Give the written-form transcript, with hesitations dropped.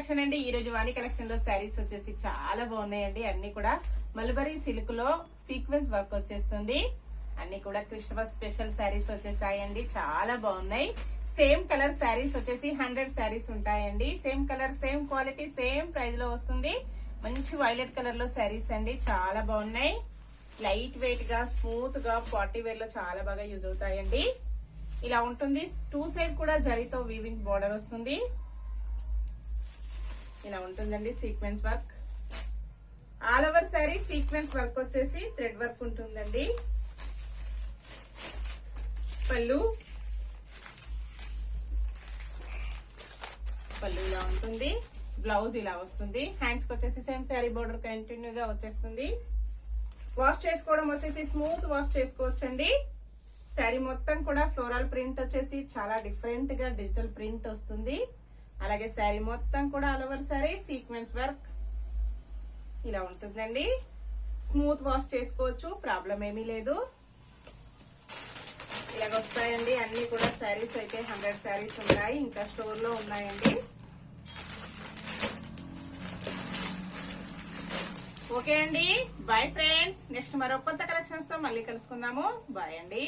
Collection అండి. ఈ రోజు వాణి కలెక్షన్ లో శారీస్ వచ్చేసి చాలా బాగున్నాయండి. అన్ని కూడా మల్బరీ సిల్క్ లో సీక్వెన్స్ వర్క్ వచ్చేస్తుంది. అన్ని కూడా క్రిస్టమస్ స్పెషల్ శారీస్ వచ్చేసాయండి. చాలా బాగున్నాయి. సేమ్ కలర్ శారీస్ వచ్చేసి 100 శారీస్ ఉంటాయండి. Same colour, same quality, same price లో వస్తుంది. మంచి వైలెట్ కలర్ లో శారీస్ అండి. చాలా బాగున్నాయి. లైట్ వెయిట్ గా, స్మూత్ గా, పార్టీ వేర్ లో చాలా బాగా యూజ్ అవుతాయండి. ఇలా ఉంటుంది. 2 సైడ్ కూడా జరీతో వీవింగ్ బోర్డర్ వస్తుంది. ఇలా ఉంటుందండి sequence work. All over sari sequence work వచ్చేసి థ్రెడ్ వర్క్ ఉంటుందండి. పళ్ళు ఇలా ఉంటుంది. బ్లౌజ్ ఇలా వస్తుంది. హ్యాండ్స్ కి వచ్చేసి సేమ్ శారీ బోర్డర్ కంటిన్యూగా వచ్చేస్తుంది. వాష్ చేసుకోవడం వచ్చేసి స్మూత్ వాష్ చేసుకోవచ్చండి. శారీ మొత్తం కూడా ఫ్లోరల్ ప్రింట్ వచ్చేసి చాలా డిఫరెంట్ గా డిజిటల్ ప్రింట్ వస్తుంది. అలాగే శారీ మొత్తం కూడా all over sari sequence work ఇలా ఉంటుందండి. స్మూత్ వాష్ చేసుకోవచ్చు, ప్రాబ్లం ఏమీ లేదు. ఇలాగ వస్తాయండి. అన్ని కూడా శారీస్ అయితే 100 శారీస్ ఉన్నాయి. ఇంకా స్టోర్ లో ఉన్నాయండి. ఓకే అండి, బాయ్ ఫ్రెండ్స్. నెక్స్ట్ మరో కొత్త కలెక్షన్స్ తో మళ్ళీ కలుసుకుందాము. బాయ్ అండి.